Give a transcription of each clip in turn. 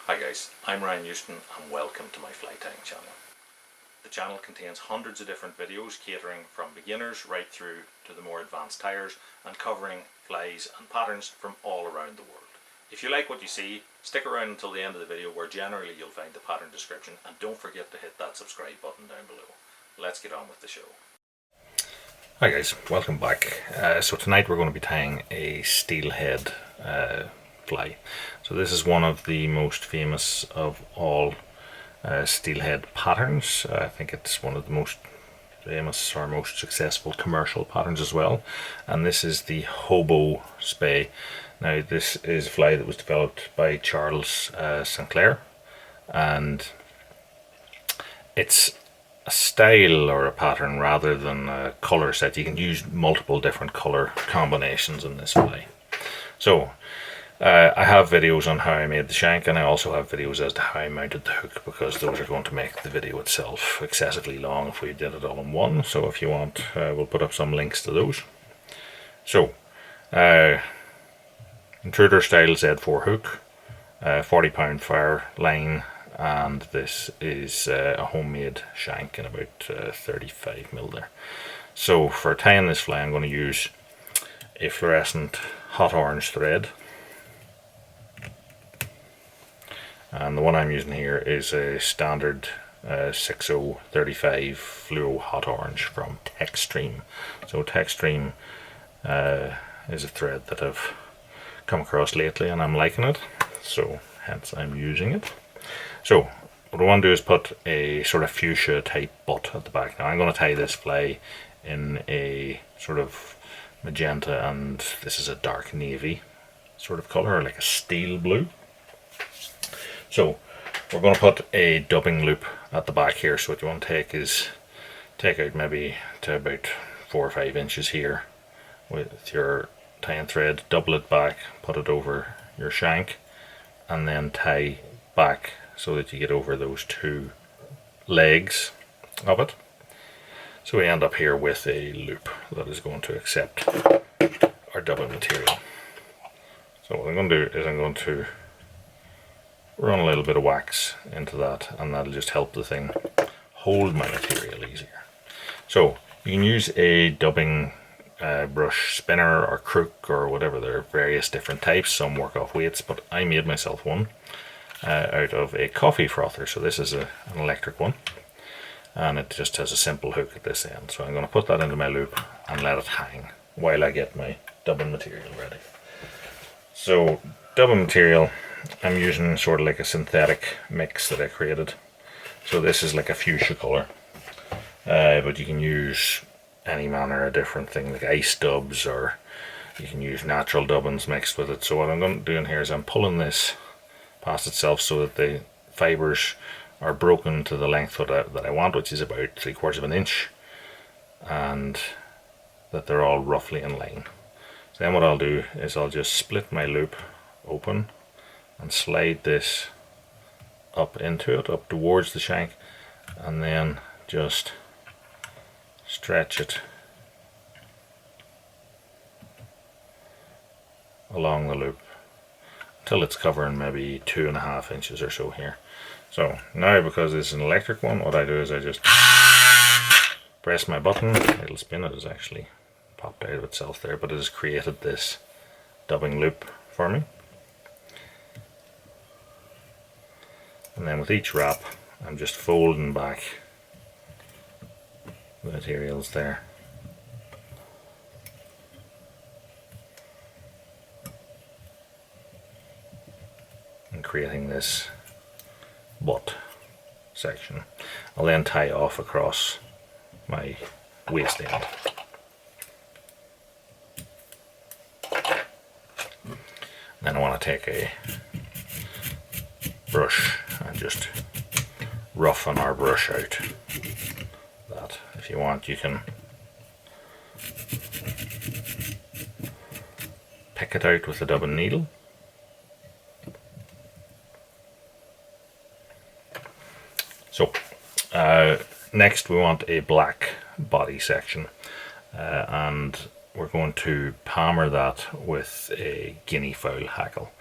Hi guys, I'm Ryan Houston and welcome to my fly tying channel. The channel contains hundreds of different videos catering from beginners right through to the more advanced tyers and covering flies and patterns from all around the world. If you like what you see, stick around until the end of the video where generally you'll find the pattern description, and don't forget to hit that subscribe button down below. Let's get on with the show. Hi guys, welcome back. So tonight we're going to be tying a steelhead fly. So this is one of the most famous of all steelhead patterns. I think it's one of the most famous or most successful commercial patterns as well, and this is the Hobo Spey. Now this is a fly that was developed by Charles Sinclair, and it's a style or a pattern rather than a color set. You can use multiple different color combinations in this fly. So I have videos on how I made the shank, and I also have videos as to how I mounted the hook, because those are going to make the video itself excessively long if we did it all in one. So if you want, we'll put up some links to those. So intruder style Z4 hook, 40-pound fire line, and this is a homemade shank in about 35mm there. So for tying this fly I'm going to use a fluorescent hot orange thread, and the one I'm using here is a standard 6035 fluo hot orange from Techstream. So Techstream is a thread that I've come across lately and I'm liking it, so hence I'm using it. So what I want to do is put a sort of fuchsia type butt at the back. Now I'm going to tie this fly in a sort of magenta, and this is a dark navy sort of color, like a steel blue. So we're going to put a dubbing loop at the back here. So what you want to take is take out maybe to about 4 or 5 inches here with your tying thread, double it back, put it over your shank, and then tie back so that you get over those 2 legs of it. So we end up here with a loop that is going to accept our dubbing material. So what I'm going to do is I'm going to run a little bit of wax into that, and that'll just help the thing hold my material easier. So you can use a dubbing brush spinner or crook or whatever. There are various different types. Some work off weights, but I made myself one out of a coffee frother. So this is an electric one, and it just has a simple hook at this end. So I'm going to put that into my loop and let it hang while I get my dubbing material ready. So dubbing material, I'm using sort of like a synthetic mix that I created. So this is like a fuchsia color, but you can use any manner of different thing, like ice dubs, or you can use natural dubbins mixed with it. So what I'm going to do in here is I'm pulling this past itself so that the fibers are broken to the length that I want, which is about 3/4 of an inch, and that they're all roughly in line. So then what I'll do is I'll just split my loop open and slide this up into it, up towards the shank, and then just stretch it along the loop until it's covering maybe 2.5 inches or so here. So now, because it's an electric one, what I do is I just press my button, it'll spin. It has actually popped out of itself there, but it has created this dubbing loop for me. And then with each wrap I'm just folding back the materials there, and creating this butt section. I'll then tie off across my waist end. Then I want to take a brush and just roughen our brush out. That, if you want, you can pick it out with a dubbing needle. So next we want a black body section, and we're going to palmer that with a guinea fowl hackle.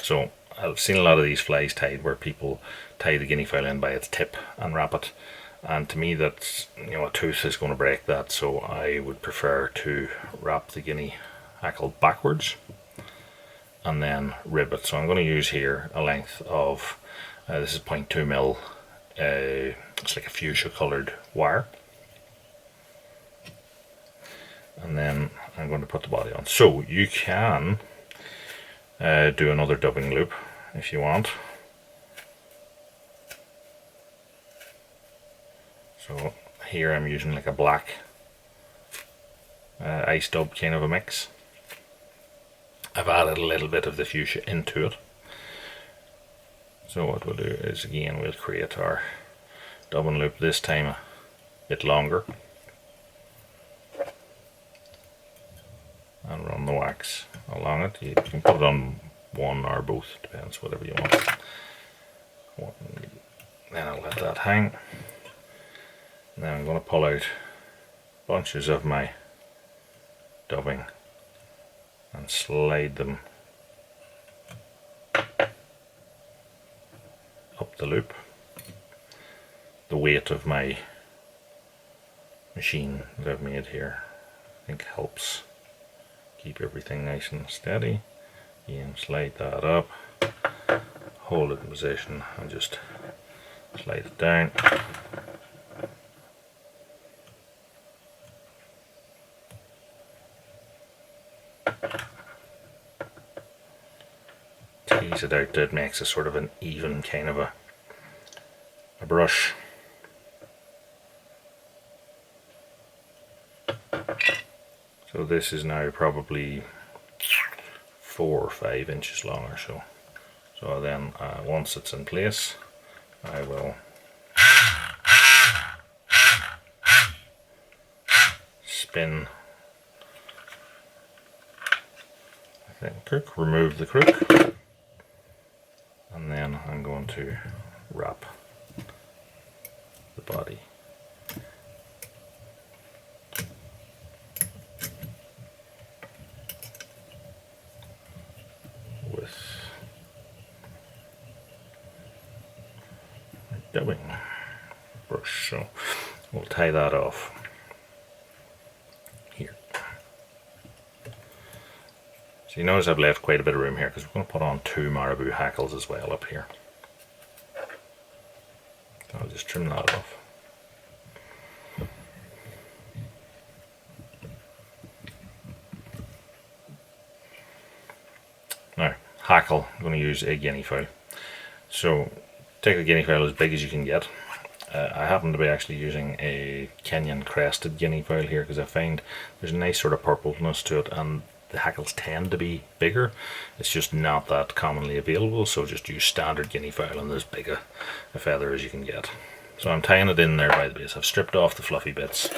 So I've seen a lot of these flies tied where people tie the guinea fowl in by its tip and wrap it, and to me that's, a tooth is going to break that, so I would prefer to wrap the guinea hackle backwards and then rib it. So I'm going to use here a length of this is 0.2 mil. It's like a fuchsia coloured wire, and then I'm going to put the body on. So you can do another dubbing loop if you want. So here I'm using like a black ice dub kind of a mix. I've added a little bit of the fuchsia into it. So what we'll do is, again, we'll create our dubbing loop, this time a bit longer, and run the wax along it. You can put it on one or both, depends, whatever you want. Then I'll let that hang. Now I'm going to pull out bunches of my dubbing and slide them up the loop. The weight of my machine that I've made here, I think, helps keep everything nice and steady. Again, slide that up, hold it in position, and just slide it down. Tease it out, that makes a sort of an even kind of a brush. So this is now probably 4 or 5 inches long or so. So then once it's in place, I will spin the crook, remove the crook, and then I'm going to wrap the body. With a dubbing brush, so we'll tie that off here. So you notice I've left quite a bit of room here because we're going to put on 2 marabou hackles as well up here. So I'll just trim that off. Now, hackle, I'm going to use a guinea fowl. So take a guinea fowl as big as you can get. I happen to be actually using a Kenyan crested guinea fowl here because I find there's a nice sort of purpleness to it, and the hackles tend to be bigger. It's just not that commonly available, so just use standard guinea fowl and as big a feather as you can get. So I'm tying it in there by the base. I've stripped off the fluffy bits,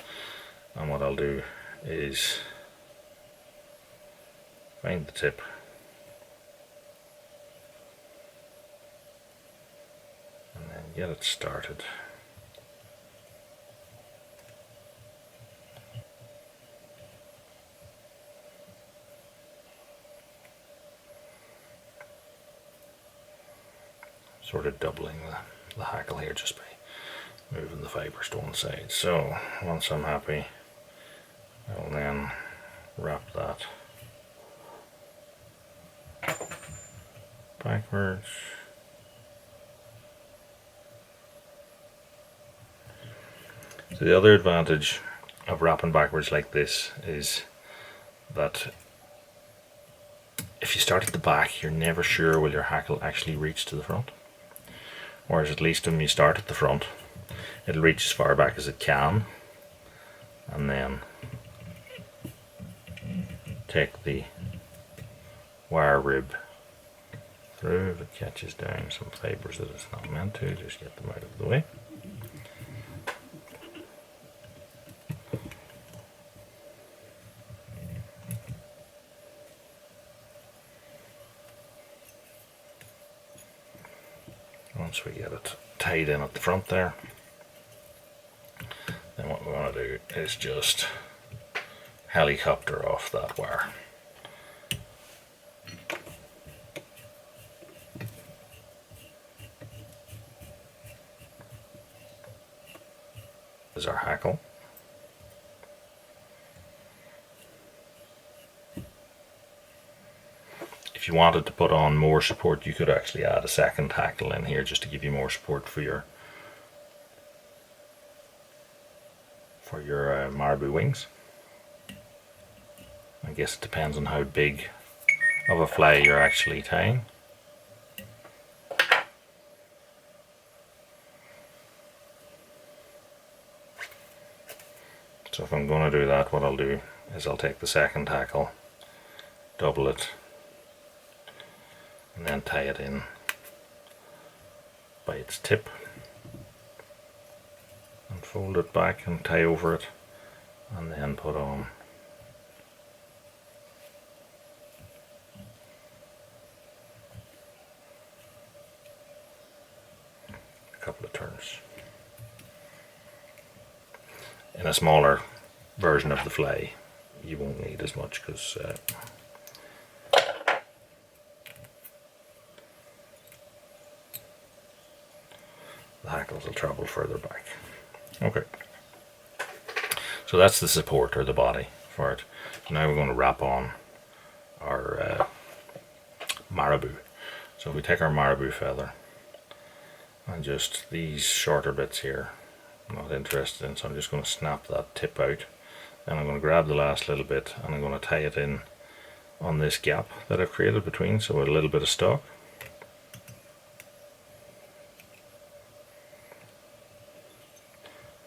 and what I'll do is find the tip, and then get it started. Sort of doubling the hackle here just by moving the fibres to one side. So once I'm happy, I will then wrap that backwards. So the other advantage of wrapping backwards like this is that if you start at the back, you're never sure will your hackle actually reach to the front. Whereas at least when you start at the front, it'll reach as far back as it can, and then take the wire rib through. If it catches down some fibres that it's not meant to, just get them out of the way. Once we get it tied in at the front there, then what we want to do is just helicopter off that wire. is our hackle. If you wanted to put on more support, you could actually add a second hackle in here just to give you more support for your marabou wings. I guess it depends on how big of a fly you're actually tying. So if I'm going to do that, what I'll do is I'll take the second hackle, double it, and then tie it in by its tip, and fold it back and tie over it, and then put on a couple of turns. In a smaller version of the fly, you won't need as much because the hackles will travel further back. Okay, so that's the support or the body for it. Now we're going to wrap on our marabou. So we take our marabou feather and just these shorter bits here, I'm not interested in, so I'm just going to snap that tip out. Then I'm going to grab the last little bit and I'm going to tie it in on this gap that I've created between, so a little bit of stock.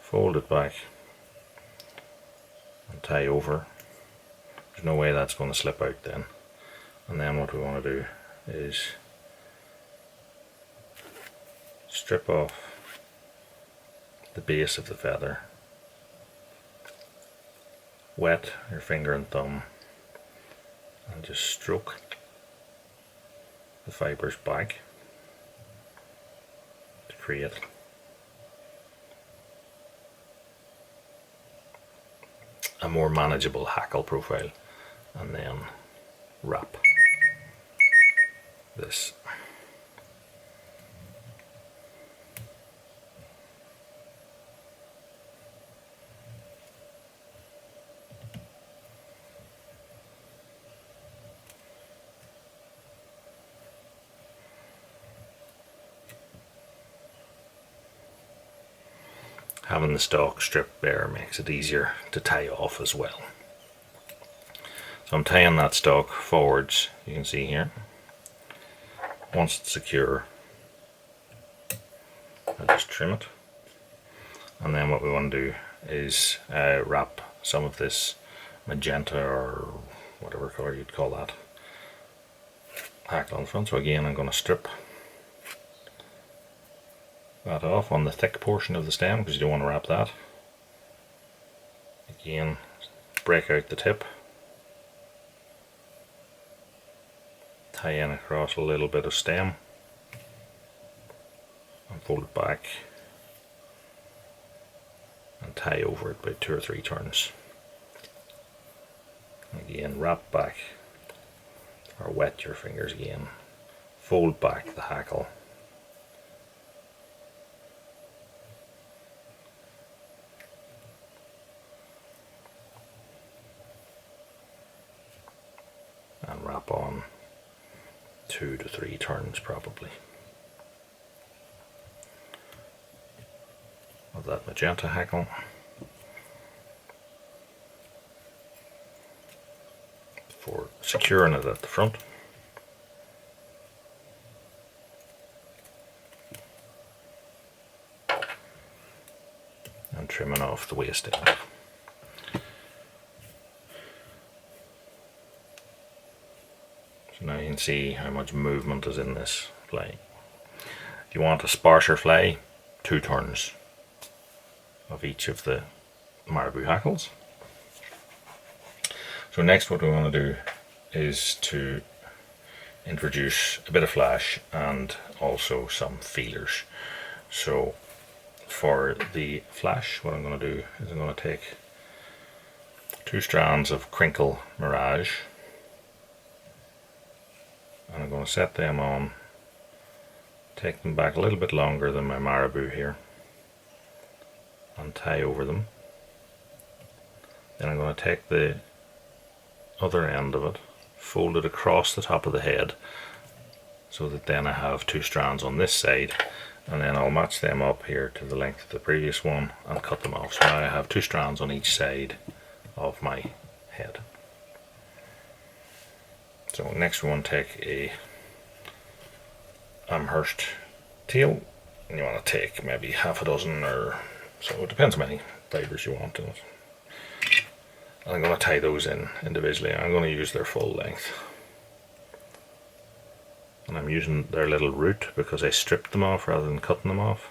Fold it back and tie over. There's no way that's going to slip out then. And then what we want to do is strip off the base of the feather, wet your finger and thumb, and just stroke the fibers back to create a more manageable hackle profile, and then wrap this. Having the stalk stripped bare makes it easier to tie off as well. So I'm tying that stalk forwards, you can see here. Once it's secure, I'll just trim it. And then what we want to do is wrap some of this magenta or whatever color you'd call that hackle on the front. So again, I'm going to strip that off on the thick portion of the stem because you don't want to wrap that. Again, break out the tip, tie in across a little bit of stem and fold it back and tie over it by 2 or 3 turns. Again, wrap back or wet your fingers again, fold back the hackle, and wrap on 2 to 3 turns probably of that magenta hackle. For securing it at the front. And trimming off the waist end. So now you can see how much movement is in this fly. If you want a sparser fly, 2 turns of each of the marabou hackles. So next what we want to do is to introduce a bit of flash and also some feelers. So for the flash, what I'm going to do is I'm going to take 2 strands of crinkle mirage and I'm going to set them on, take them back a little bit longer than my marabou here, and tie over them. Then I'm going to take the other end of it, fold it across the top of the head, so that then I have 2 strands on this side, and then I'll match them up here to the length of the previous one and cut them off. So now I have 2 strands on each side of my head. So next we want to take a Amherst tail, and you want to take maybe half a dozen, or so, it depends how many fibres you want in it. And I'm going to tie those in individually. I'm going to use their full length. And I'm using their little root because I stripped them off rather than cutting them off.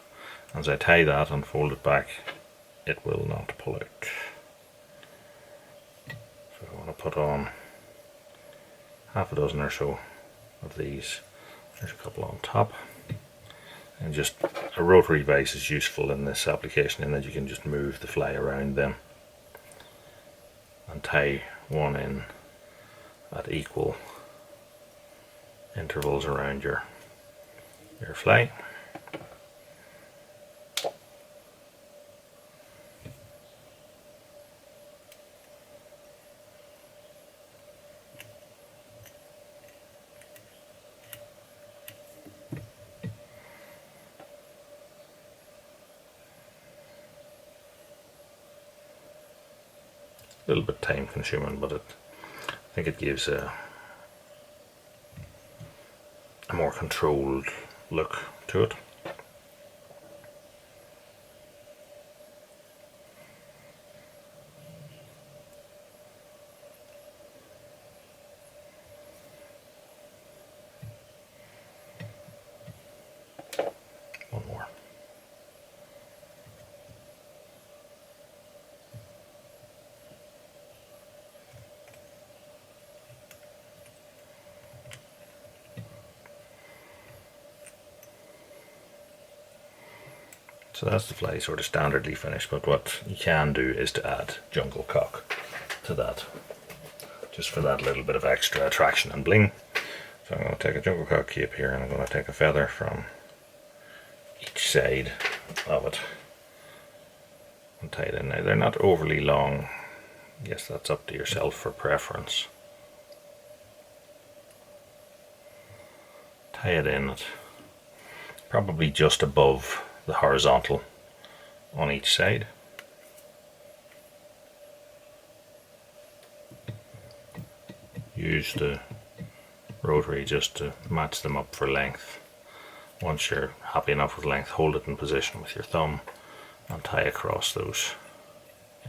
As I tie that and fold it back, it will not pull out. So I want to put on half a dozen or so of these. There's a couple on top. And just a rotary vise is useful in this application in that you can just move the fly around them. And tie one in at equal intervals around your fly. A little bit time consuming, but I think it gives a more controlled look to it. One more. So that's the fly sort of standardly finished, but what you can do is to add jungle cock to that, just for that little bit of extra attraction and bling. So I'm going to take a jungle cock cape here, and I'm going to take a feather from each side of it and tie it in. Now they're not overly long, I guess that's up to yourself for preference. Tie it in at probably just above the horizontal on each side. Use the rotary just to match them up for length. Once you're happy enough with length, hold it in position with your thumb and tie across those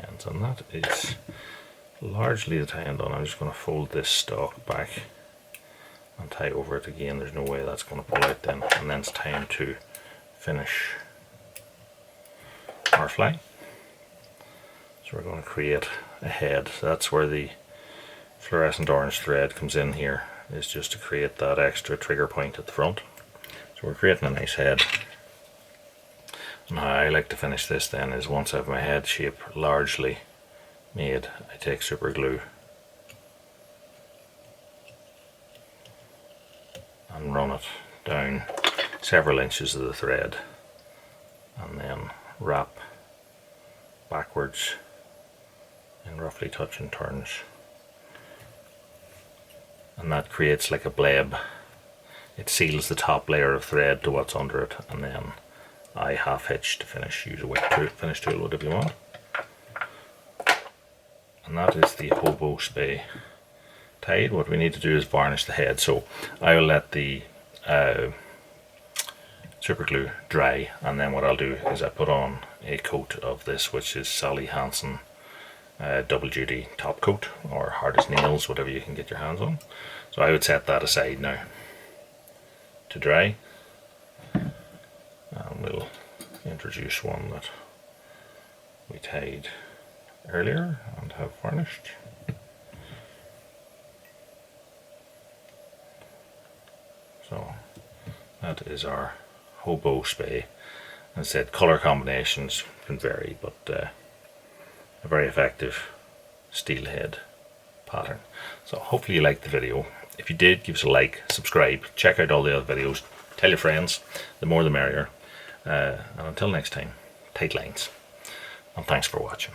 ends, and that is largely the tie done. I'm just going to fold this stalk back and tie over it again. There's no way that's going to pull out then, and then it's time to finish our fly. So we're going to create a head. So that's where the fluorescent orange thread comes in here, is just to create that extra trigger point at the front. So we're creating a nice head. And how I like to finish this then is, once I have my head shape largely made, I take super glue and run it down several inches of the thread, and then wrap backwards in roughly touching turns, and that creates like a bleb. It seals the top layer of thread to what's under it, and then I half hitch to finish. Use a whip tool, finish tool, whatever you want. And that is the hobo spey tied. What we need to do is varnish the head, so I will let the super glue dry, and then what I'll do is I put on a coat of this, which is Sally Hansen double duty top coat, or hard as nails, whatever you can get your hands on. So I would set that aside now to dry, and we'll introduce one that we tied earlier and have varnished. So that is our hobo spey. As I said, colour combinations can vary, but a very effective steelhead pattern. So hopefully you liked the video. If you did, give us a like, subscribe, check out all the other videos, tell your friends, the more the merrier. And until next time, tight lines. and thanks for watching.